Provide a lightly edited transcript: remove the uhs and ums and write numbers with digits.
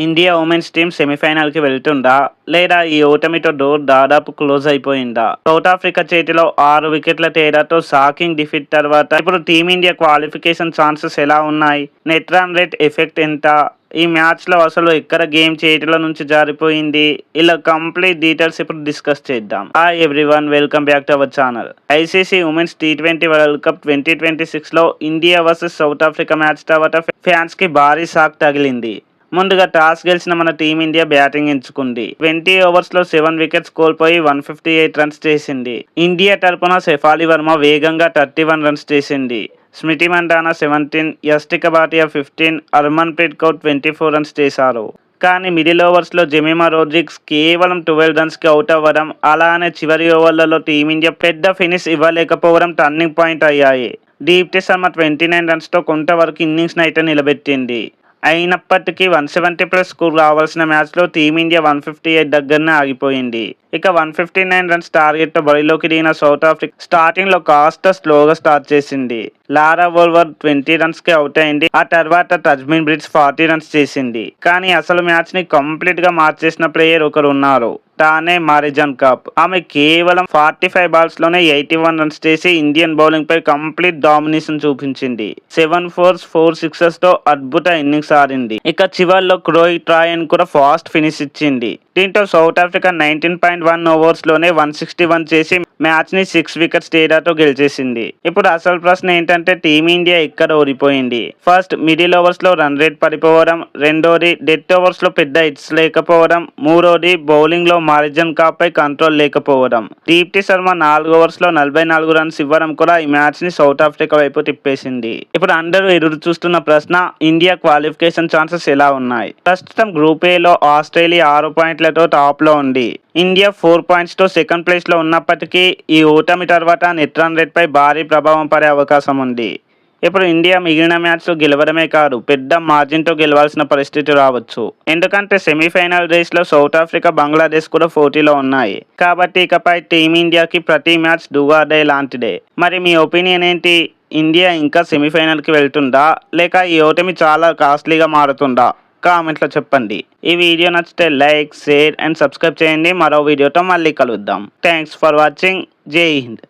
India women's team semi-final కి వెళ్తుందా లేదా ఈ ఓటమితో డోర్ దాదాపు క్లోజ్ అయిపోయిందా? సౌత్ ఆఫ్రికా చేతిలో 6 వికెట్ల తేడాతో షాకింగ్ డిఫీట్ తర్వాత ఇప్పుడు టీమిండియా క్వాలిఫికేషన్ ఛాన్సెస్ ఎలా ఉన్నాయి? నెట్ రన్ రేట్ ఎఫెక్ట్ ఎంత? ఈ మ్యాచ్ లో అసలు ఎక్కడ గేమ్ చేతిలో నుంచి జారిపోయింది? ఇలా కంప్లీట్ డీటెయిల్స్ ఇప్పుడు డిస్కస్ చేద్దాం. Hi everyone, welcome back to our channel. ICC women's T20 world cup 2026 లో India versus south Africa match తర్వాత ఫ్యాన్స్ కి భారీ షాక్ తగిలింది. ముందుగా టాస్ గెలిచిన మన టీమిండియా బ్యాటింగ్ ఎంచుకుంది. 20 ఓవర్స్ లో 7 వికెట్స్ కోల్పోయి 158 రన్స్ చేసింది. ఇండియా తరపున షెఫాలి వర్మ వేగంగా 31 రన్స్ చేసింది. స్మృతి మండానా 17, యష్టిక భాటియా 15, హర్మన్ ప్రీత్ కౌర్ 24 రన్స్ చేశారు. కానీ మిడిల్ ఓవర్స్ లో జెమిమా రోడ్రిగ్స్ కేవలం 12 రన్స్ కి అవుట్ అవ్వడం, అలానే చివరి ఓవర్లలో టీమిండియా పెద్ద ఫినిష్ ఇవ్వలేకపోవడం టర్నింగ్ పాయింట్ అయ్యాయి. దీప్తి శర్మ 29 రన్స్ తో కొంతవరకు ఇన్నింగ్స్ అయితే నిలబెట్టింది. అయినప్పటికీ 170+ స్కోర్ రావాల్సిన మ్యాచ్లో టీమిండియా 158 దగ్గరనే ఆగిపోయింది. ఇక 159 రన్స్ టార్గెట్తో బరిలోకి దిగిన సౌత్ ఆఫ్రికా స్టార్టింగ్లో కాస్త స్లోగా స్టార్ట్ చేసింది. లారా ఓవర్ 20 రన్స్కి అవుట్ అయింది. ఆ తర్వాత తజ్మిన్ బ్రిడ్జ్ 40 రన్స్ చేసింది. కానీ అసలు మ్యాచ్ని కంప్లీట్గా మార్చేసిన ప్లేయర్ ఒకరు ఉన్నారు. తానే మారిజాన్ కాప్. ఆమె కేవలం 45 బాల్స్లోనే 81 రన్స్ చేసి ఇండియన్ బౌలింగ్ పై కంప్లీట్ డామినేషన్ చూపించింది. 7 4s 4 6s తో అద్భుత ఇన్నింగ్స్ ఆడింది. ఇక చివర్లో క్రోయ్ ట్రాయన్ కూడా ఫాస్ట్ ఫినిష్ ఇచ్చింది. దీంతో సౌత్ ఆఫ్రికా 19.1 ఓవర్స్ లోనే 161 చేసి మ్యాచ్ ని 6 వికెట్స్ తేడాతో గెలిచేసింది. ఇప్పుడు అసలు ప్రశ్న ఏంటంటే టీమిండియా ఎక్కడ ఓడిపోయింది? ఫస్ట్, మిడిల్ ఓవర్స్ లో రన్ రేట్ పడిపోవడం. రెండోది, డెత్ ఓవర్స్ లో పెద్ద హిట్స్ లేకపోవడం. మూడోది, బౌలింగ్ లో మారిజన్ కాప్ పై కంట్రోల్ లేకపోవడం. దీప్తి శర్మ 4 ఓవర్స్ లో 44 రన్స్ ఇవ్వడం కూడా ఈ మ్యాచ్ ని సౌత్ ఆఫ్రికా వైపు తిప్పేసింది. ఇప్పుడు అందరూ ఎదురు చూస్తున్న ప్రశ్న, ఇండియా క్వాలిఫికేషన్ ఛాన్సెస్ ఎలా ఉన్నాయి? ప్రస్తుతం గ్రూప్ ఏ లో ఆస్ట్రేలియా 6 పాయింట్లతో టాప్ లో ఉంది. ఇండియా 4 పాయింట్స్ తో సెకండ్ ప్లేస్ లో ఉన్నప్పటికీ ఈ ఓటమి తర్వాత నెట్ రన్ రేట్ పై భారీ ప్రభావం పడే అవకాశం ఉంది. ఇప్పుడు ఇండియా మిగిలిన మ్యాచ్ గెలవడమే కాదు, పెద్ద మార్జిన్ తో గెలవాల్సిన పరిస్థితి రావచ్చు. ఎందుకంటే సెమీఫైనల్ రేస్ లో సౌత్ ఆఫ్రికా, బంగ్లాదేశ్ కూడా పోటీలో ఉన్నాయి. కాబట్టి ఇకపై టీమిండియాకి ప్రతి మ్యాచ్ డూ ఆర్ డై లాంటిదే. మరి మీ ఒపీనియన్ ఏంటి? ఇండియా ఇంకా సెమీఫైనల్ కి వెళ్తుందా, లేక ఈ ఓటమి చాలా కాస్ట్లీగా మారుతుందా? కామెంట్లో చెప్పండి. ఈ వీడియో నచ్చితే లైక్, షేర్ అండ్ సబ్స్క్రైబ్ చేయండి. మరో వీడియోతో మళ్ళీ కలుద్దాం. Thanks for watching. జై హింద్.